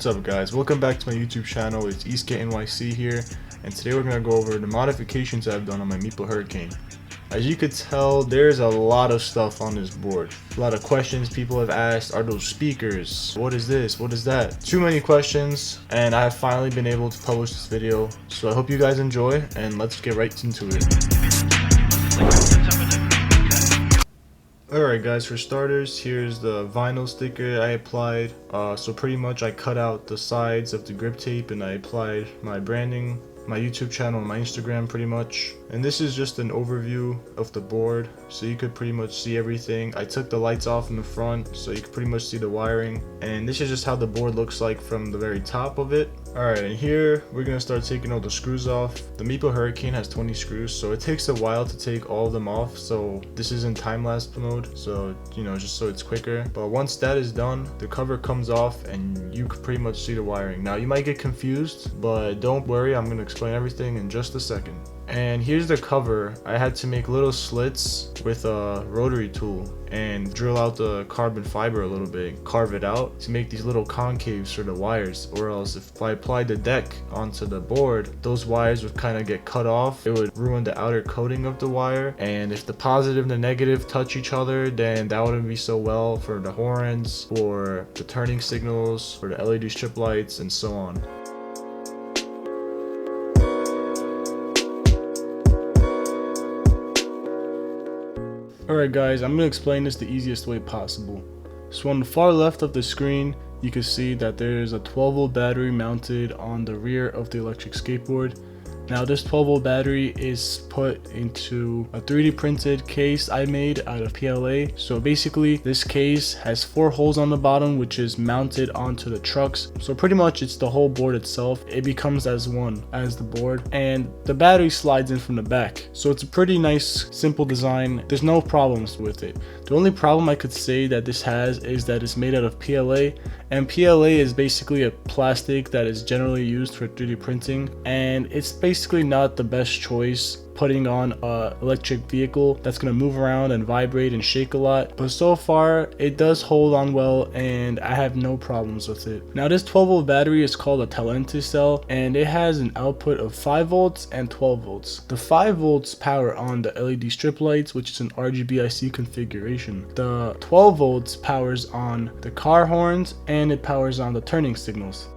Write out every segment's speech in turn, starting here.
What's up guys, welcome back to my YouTube channel. It's NYC here, and today we're going to go over the modifications I've done on my Meepo Hurricane. As you could tell, there's a lot of stuff on this board. A lot of questions people have asked. Are those speakers? What is this? What is that? Too many questions, and I have finally been able to publish this video. So I hope you guys enjoy, and let's get right into it. Alright guys, for starters, here's the vinyl sticker I applied. So pretty much I cut out the sides of the grip tape and I applied my branding, my YouTube channel, and my Instagram pretty much. And this is just an overview of the board, so you could pretty much see everything. I took the lights off in the front, so you could pretty much see the wiring. And this is just how the board looks like from the very top of it. Alright, and here we're going to start taking all the screws off. The Meepo Hurricane has 20 screws, so it takes a while to take all of them off. So this is in time-lapse mode, so you know, just so it's quicker. But once that is done, the cover comes off and you can pretty much see the wiring. Now you might get confused, but don't worry, I'm going to explain everything in just a second. And here's the cover. I had to make little slits with a rotary tool and drill out the carbon fiber a little bit, carve it out to make these little concaves for the wires, or else if I applied the deck onto the board, those wires would kind of get cut off. It would ruin the outer coating of the wire, and if the positive and the negative touch each other, then that wouldn't be so well for the horns, for the turning signals, for the LED strip lights, and so on. Alright guys, I'm going to explain this the easiest way possible. So on the far left of the screen, you can see that there's a 12-volt battery mounted on the rear of the electric skateboard. Now this 12-volt battery is put into a 3D printed case I made out of PLA. So basically this case has 4 holes on the bottom, which is mounted onto the trucks. So pretty much it's the whole board itself. It becomes as one as the board, and the battery slides in from the back. So it's a pretty nice, simple design. There's no problems with it. The only problem I could say that this has is that it's made out of PLA, and PLA is basically a plastic that is generally used for 3D printing, and it's basically not the best choice putting on a electric vehicle that's going to move around and vibrate and shake a lot. But so far it does hold on well, and I have no problems with it. Now this 12-volt battery is called a Talenti cell, and it has an output of 5 volts and 12 volts. The 5 volts power on the LED strip lights, which is an RGB-IC configuration. The 12 volts powers on the car horns, and it powers on the turning signals.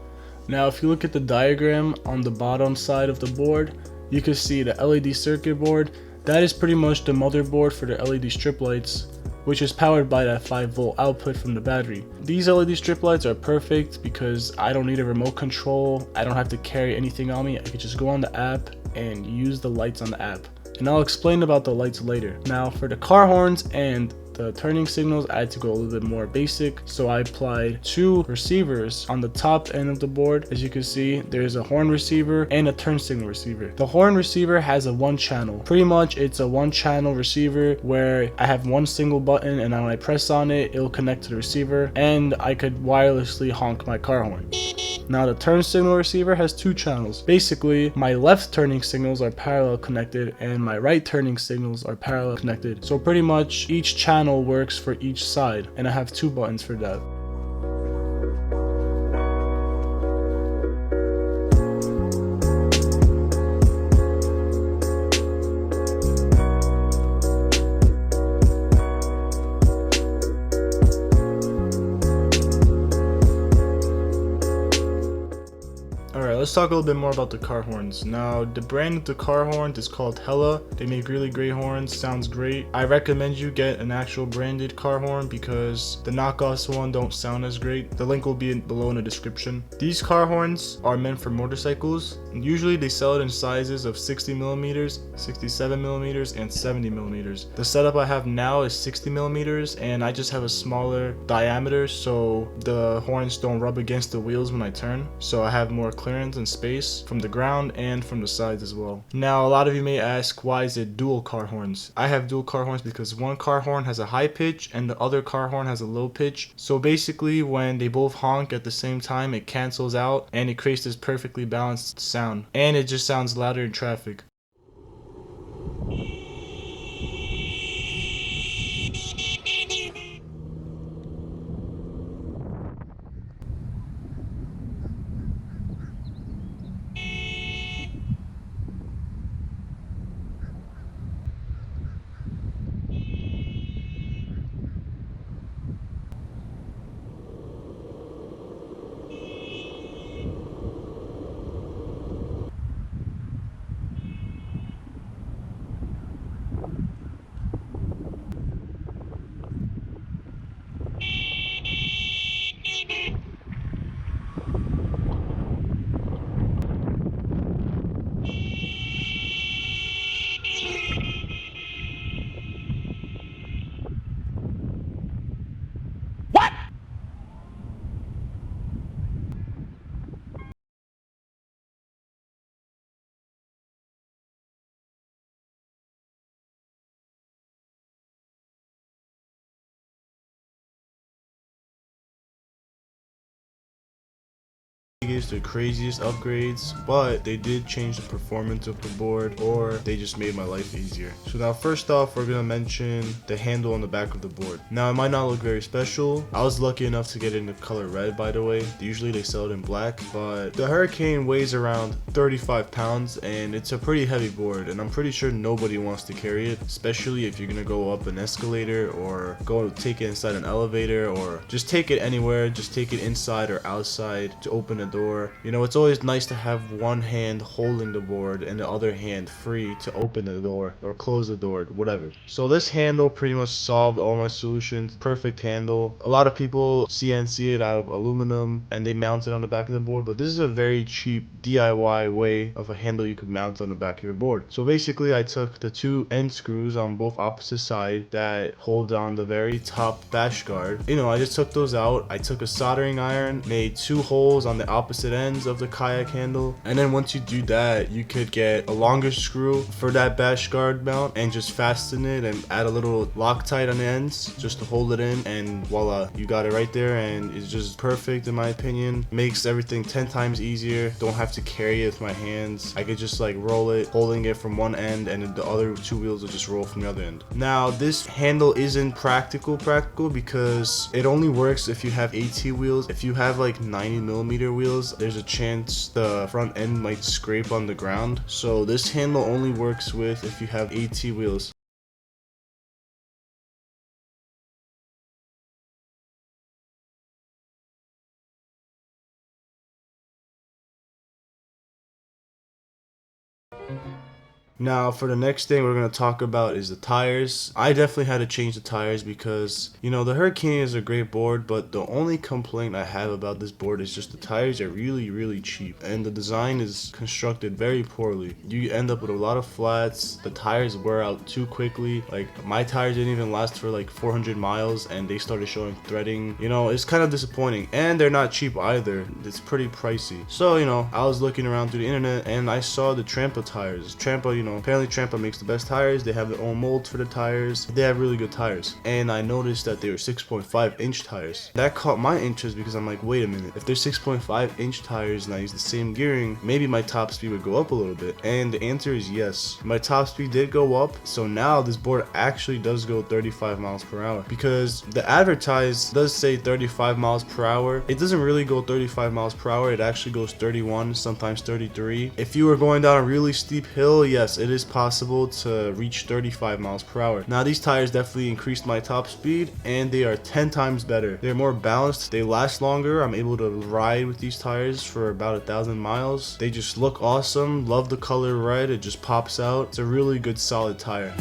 Now if you look at the diagram on the bottom side of the board, you can see the LED circuit board. That is pretty much the motherboard for the LED strip lights, which is powered by that 5-volt output from the battery. These LED strip lights are perfect because I don't need a remote control. I don't have to carry anything on me. I can just go on the app and use the lights on the app. And I'll explain about the lights later. Now for the car horns and the turning signals, I had to go a little bit more basic, so I applied 2 receivers on the top end of the board. As you can see, there's a horn receiver and a turn signal receiver. The horn receiver has a 1-channel. Pretty much it's a 1-channel receiver where I have one single button, and when I press on it, it'll connect to the receiver, and I could wirelessly honk my car horn. Now the turn signal receiver has 2 channels. Basically, my left turning signals are parallel connected and my right turning signals are parallel connected. So pretty much each channel works for each side, and I have 2 buttons for that. Let's talk a little bit more about the car horns. Now, the brand of the car horn is called Hella. They make really great horns, sounds great. I recommend you get an actual branded car horn because the knockoffs one don't sound as great. The link will be below in the description. These car horns are meant for motorcycles. Usually they sell it in sizes of 60mm, 67mm, and 70mm. The setup I have now is 60mm, and I just have a smaller diameter so the horns don't rub against the wheels when I turn. So I have more clearance and space from the ground and from the sides as well. Now a lot of you may ask, why is it dual car horns? I have dual car horns because one car horn has a high pitch and the other car horn has a low pitch. So basically when they both honk at the same time, it cancels out and it creates this perfectly balanced sound, and it just sounds louder in traffic. biggest or craziest upgrades, but they did change the performance of the board, or they just made my life easier. So now first off, we're gonna mention the handle on the back of the board. Now it might not look very special. I was lucky enough to get it in the color red, by the way. Usually they sell it in black, but the Hurricane weighs around 35 pounds and it's a pretty heavy board, and I'm pretty sure nobody wants to carry it, especially if you're gonna go up an escalator or go take it inside an elevator, or just take it anywhere. Just take it inside or outside to open a door. You know, it's always nice to have one hand holding the board and the other hand free to open the door or close the door, whatever. So this handle pretty much solved all my solutions. Perfect handle. A lot of people CNC it out of aluminum and they mount it on the back of the board, but this is a very cheap DIY way of a handle you could mount on the back of your board. So basically I took the two end screws on both opposite sides that hold on the very top bash guard. You know, I just took those out. I took a soldering iron, made 2 holes on the opposite ends of the kayak handle, and then once you do that, you could get a longer screw for that bash guard mount and just fasten it and add a little Loctite on the ends just to hold it in, and voila, you got it right there. And it's just perfect in my opinion. Makes everything 10 times easier. Don't have to carry it with my hands. I could just like roll it, holding it from one end, and then the other 2 wheels will just roll from the other end. Now this handle isn't practical because it only works if you have AT wheels. If you have like 90mm wheels, there's a chance the front end might scrape on the ground. So this handle only works with if you have AT wheels. Now for the next thing we're going to talk about is the tires. I definitely had to change the tires because, you know, the Hurricane is a great board, but the only complaint I have about this board is just the tires are really cheap and the design is constructed very poorly. You end up with a lot of flats. The tires wear out too quickly. Like my tires didn't even last for like 400 miles and they started showing threading. You know, it's kind of disappointing, and they're not cheap either. It's pretty pricey. So, you know, I was looking around through the internet and I saw the Trampa tires. Trampa, you know, apparently Trampa makes the best tires. They have their own molds for the tires. They have really good tires. And I noticed that they were 6.5 inch tires. That caught my interest because I'm like, wait a minute, if they're 6.5 inch tires and I use the same gearing, maybe my top speed would go up a little bit. And the answer is yes. My top speed did go up. So now this board actually does go 35 miles per hour, because the advertise does say 35 miles per hour. It doesn't really go 35 miles per hour. It actually goes 31, sometimes 33. If you were going down a really steep hill, yes, it is possible to reach 35 miles per hour. Now these tires definitely increased my top speed and they are 10 times better. They're more balanced, they last longer. I'm able to ride with these tires for about 1,000 miles. They just look awesome. Love the color red, it just pops out. It's a really good solid tire.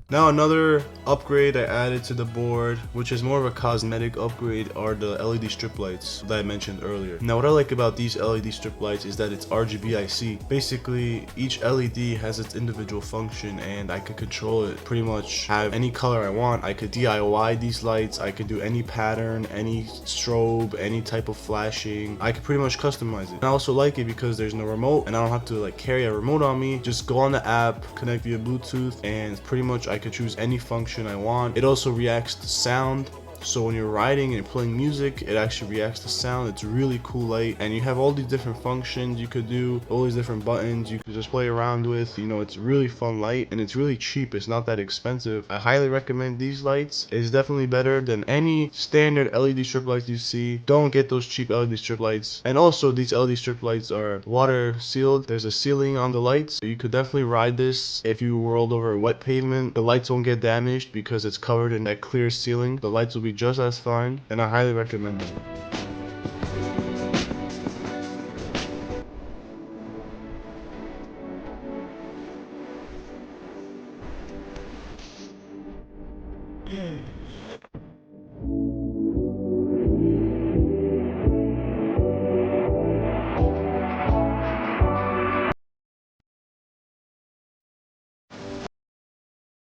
Now another upgrade I added to the board, which is more of a cosmetic upgrade, are the LED strip lights that I mentioned earlier. Now what I like about these LED strip lights is that it's RGB-IC. Basically each LED has its individual function and I could control it, pretty much have any color I want. I could DIY these lights, I could do any pattern, any strobe, any type of flashing. I could pretty much customize it. And I also like it because there's no remote and I don't have to like carry a remote on me. Just go on the app, connect via Bluetooth, and pretty much I could choose any function I want. It also reacts to sound. So when you're riding and playing music, it actually reacts to sound. It's a really cool light, and you have all these different functions you could do, all these different buttons you could just play around with. You know, it's a really fun light, and it's really cheap. It's not that expensive. I highly recommend these lights. It's definitely better than any standard LED strip lights you see. Don't get those cheap LED strip lights. And also, these LED strip lights are water sealed. There's a sealing on the lights. You could definitely ride this if you rolled over a wet pavement. The lights won't get damaged because it's covered in that clear sealing. The lights will be just as fine, and I highly recommend them.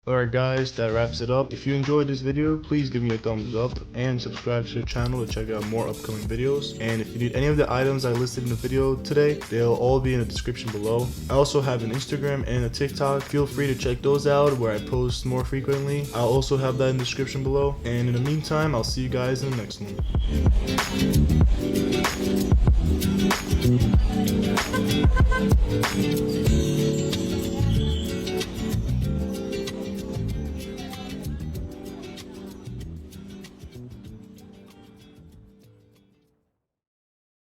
Alright guys, that wraps it up. If you enjoyed this video, please give me a thumbs up and subscribe to the channel to check out more upcoming videos. And if you need any of the items I listed in the video today, they'll all be in the description below. I also have an Instagram and a TikTok. Feel free to check those out where I post more frequently. I'll also have that in the description below. And in the meantime, I'll see you guys in the next one.